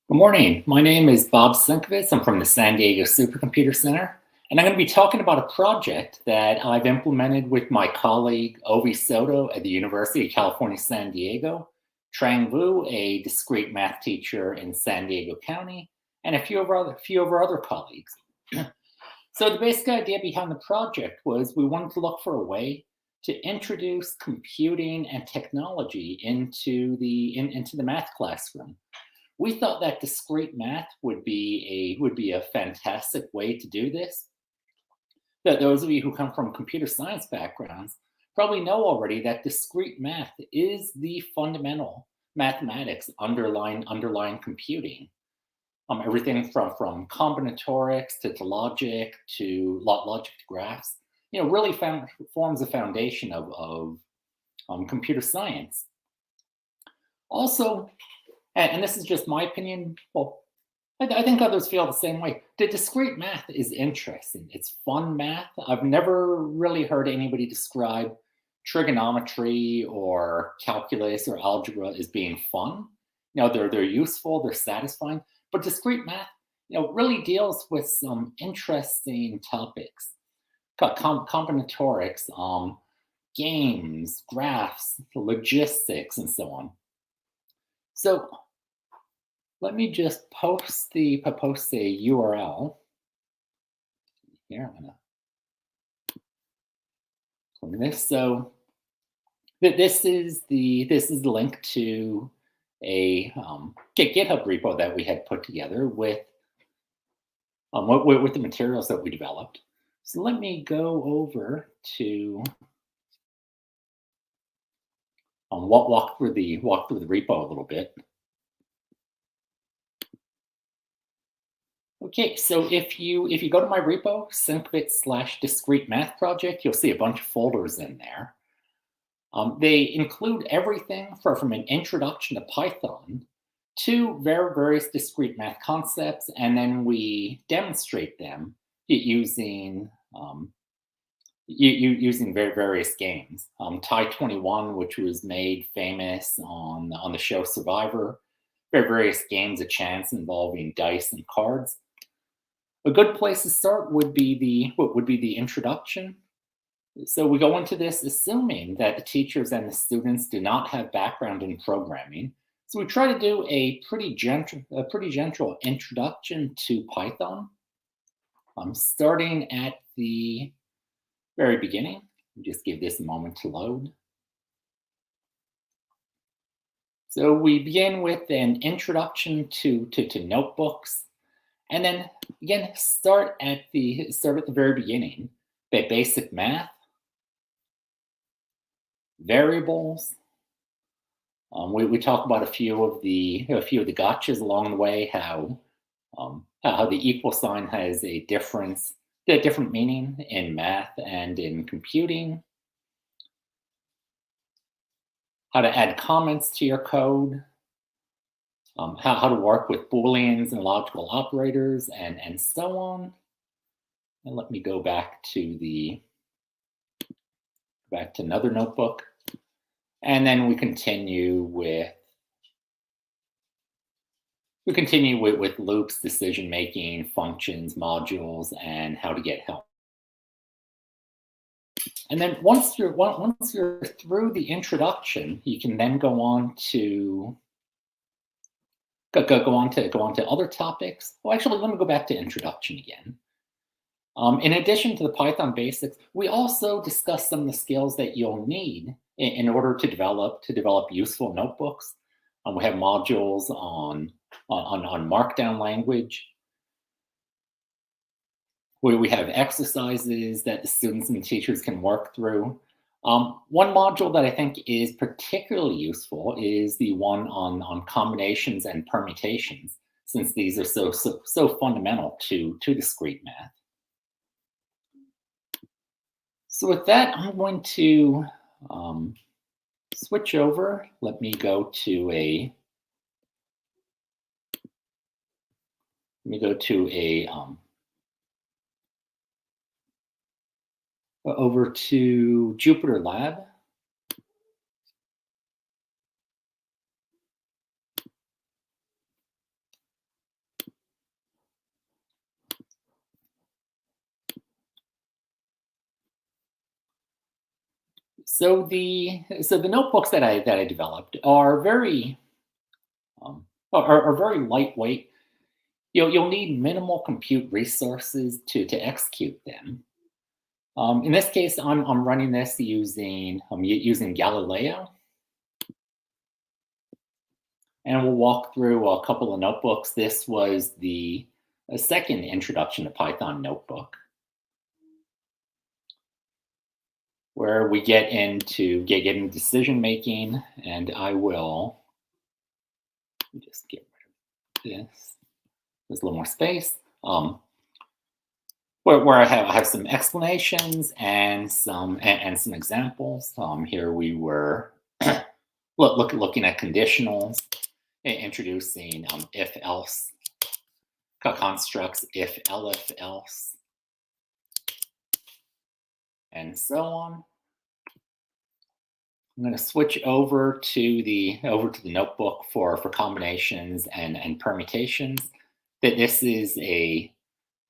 Good morning. My name is Bob Sinkovitz. I'm from the San Diego Supercomputer Center, and I'm going to be talking about a project that I've implemented with my colleague Ovi Soto at the University of California, San Diego, Trang Vu, a discrete math teacher in San Diego County, and a few of our other colleagues. So the basic idea behind the project was we wanted to look for a way to introduce computing and technology into the math classroom. We thought that discrete math would be a fantastic way to do this. That those of you who come from computer science backgrounds probably know already that discrete math is the fundamental mathematics underlying computing. Everything from combinatorics to logic to logic to graphs, really forms a foundation of computer science. Also, and this is just my opinion. Well, I think others feel the same way. The discrete math is interesting. It's fun math. I've never really heard anybody describe trigonometry or calculus or algebra as being fun. They're useful, they're satisfying, but discrete math, really deals with some interesting topics. Combinatorics, games, graphs, logistics, and so on. So let me just post the URL here. I'm gonna click this. So this is the link to a GitHub repo that we had put together with the materials that we developed. So let me go over to walk through the repo a little bit. Okay, so if you go to my repo, Sinkovitz/discrete math project, you'll see a bunch of folders in there. They include everything from an introduction to Python to various discrete math concepts, and then we demonstrate them using using various games. Tie 21, which was made famous on the show Survivor, various games of chance involving dice and cards. A good place to start would be the introduction. So we go into this assuming that the teachers and the students do not have background in programming. So we try to do a pretty gentle introduction to Python. Starting at the very beginning. Just give this a moment to load. So we begin with an introduction to notebooks. And then again, start at the very beginning. Basic math, variables. We talk about a few of the gotchas along the way. How the equal sign has a different meaning in math and in computing. How to add comments to your code. How to work with booleans and logical operators, and so on. And let me go back to another notebook, and then we continue with loops, decision making, functions, modules, and how to get help. And then once you're through the introduction, you can then go on to other topics. Well, actually, let me go back to introduction again. In addition to the Python basics, we also discuss some of the skills that you'll need in order to develop useful notebooks. We have modules on Markdown language. We have exercises that the students and the teachers can work through. One module that I think is particularly useful is the one on combinations and permutations, since these are so fundamental to discrete math. So with that, I'm going to switch over. Let me go over to Jupyter Lab. So the notebooks that I developed are very are very lightweight. You'll need minimal compute resources to execute them. In this case, I'm running this using Galileo, and we'll walk through a couple of notebooks. This was the second introduction to Python notebook, where we get into decision making, and I will just get rid of this. There's a little more space. Where I have some explanations and some examples. Here we were looking at conditionals, introducing if-else constructs, if else, and so on. I'm going to switch over to the notebook for combinations and permutations. That this is a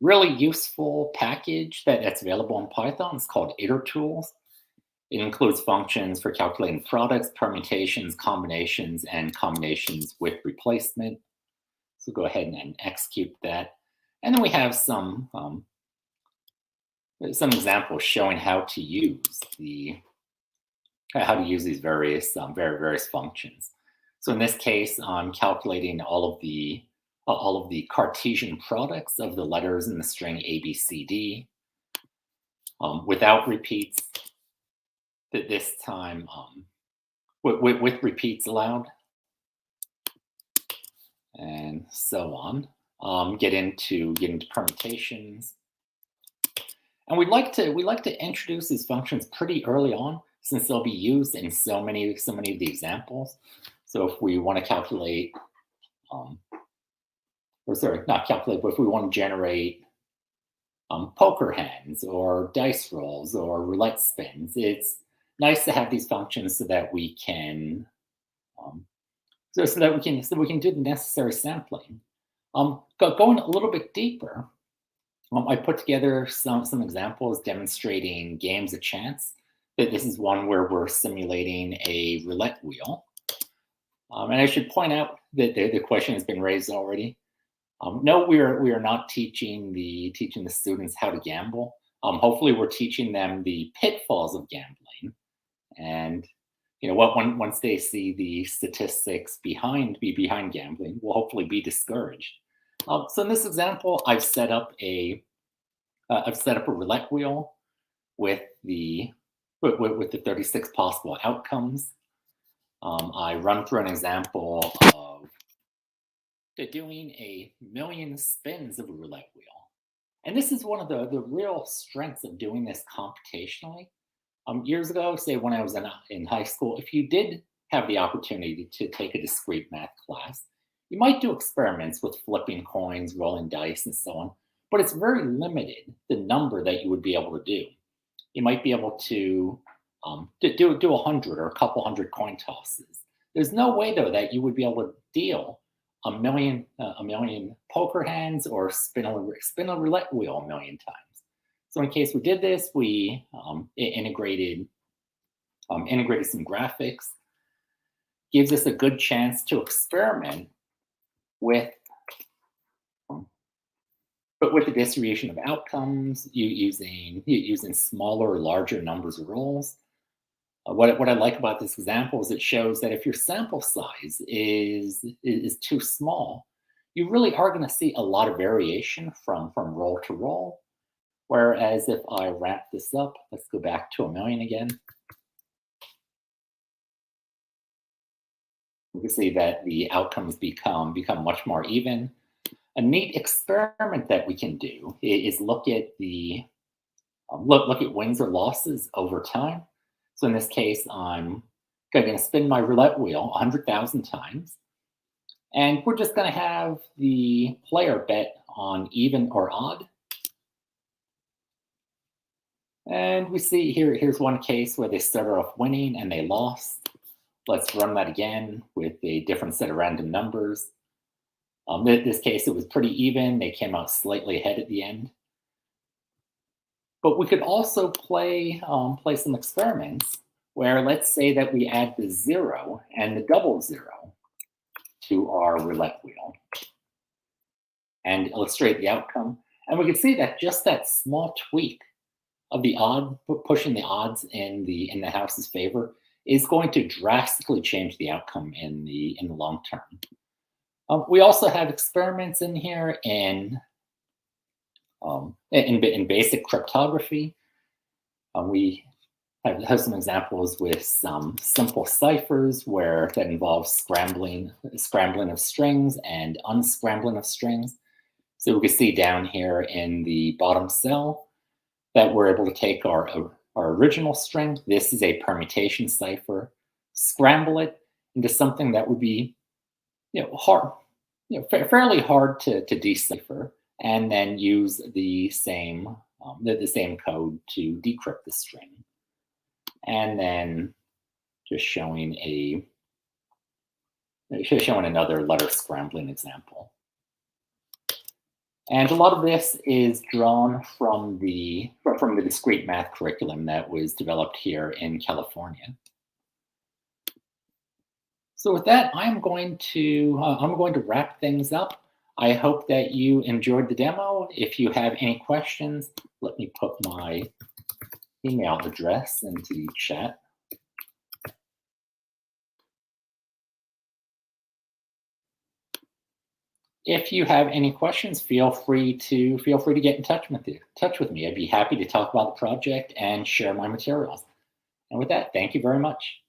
really useful package that's available in Python. It's called itertools. It includes functions for calculating products, permutations, combinations, and combinations with replacement. So go ahead and execute that. And then we have some examples showing how to use these various functions. So in this case, I'm calculating all of the Cartesian products of the letters in the string ABCD without repeats. That this time with repeats allowed, and so on. Get into permutations, and we'd like to introduce these functions pretty early on, since they'll be used in so many of the examples. So if we want to calculate, not calculate, but if we want to generate poker hands or dice rolls or roulette spins, it's nice to have these functions so that we can so that we can do the necessary sampling. Going a little bit deeper, I put together some examples demonstrating games of chance. That this is one where we're simulating a roulette wheel. And I should point out that the question has been raised already. No, we are not teaching the students how to gamble. Hopefully, we're teaching them the pitfalls of gambling, and once they see the statistics behind gambling, will hopefully be discouraged. So in this example, I've set up a roulette wheel with the 36 possible outcomes. I run through an example of doing 1,000,000 spins of a roulette wheel. And this is one of the real strengths of doing this computationally. Years ago, say when I was in high school, if you did have the opportunity to take a discrete math class, you might do experiments with flipping coins, rolling dice, and so on. But it's very limited, the number that you would be able to do. You might be able to do 100 or a couple hundred coin tosses. There's no way, though, that you would be able to deal a million poker hands or spin a roulette wheel 1,000,000 times. So in case we did this, we integrated some graphics. Gives us a good chance to experiment with the distribution of outcomes using smaller or larger numbers of rolls. What I like about this example is it shows that if your sample size is too small, you really are going to see a lot of variation from roll to roll. Whereas if I wrap this up, let's go back to 1,000,000 again. We can see that the outcomes become much more even. A neat experiment that we can do is look at wins or losses over time. So in this case, I'm going to spin my roulette wheel 100,000 times. And we're just going to have the player bet on even or odd. And we see here's one case where they started off winning and they lost. Let's run that again with a different set of random numbers. In this case, it was pretty even. They came out slightly ahead at the end. But we could also play some experiments where let's say that we add the 0 and the double 0 to our roulette wheel and illustrate the outcome. And we can see that just that small tweak of the odd, pushing the odds in the house's favor, is going to drastically change the outcome in the long term. We also have experiments in here in basic cryptography. We have some examples with some simple ciphers where that involves scrambling of strings and unscrambling of strings. So we can see down here in the bottom cell that we're able to take our original string. This is a permutation cipher, scramble it into something that would be, hard, fairly hard to decipher, and then use the same code to decrypt the string. And then just showing another letter scrambling example. And a lot of this is drawn from the discrete math curriculum that was developed here in California. So with that, I'm going to wrap things up. I hope that you enjoyed the demo. If you have any questions, let me put my email address into the chat. If you have any questions, feel free to get in touch with me. I'd be happy to talk about the project and share my materials. And with that, thank you very much.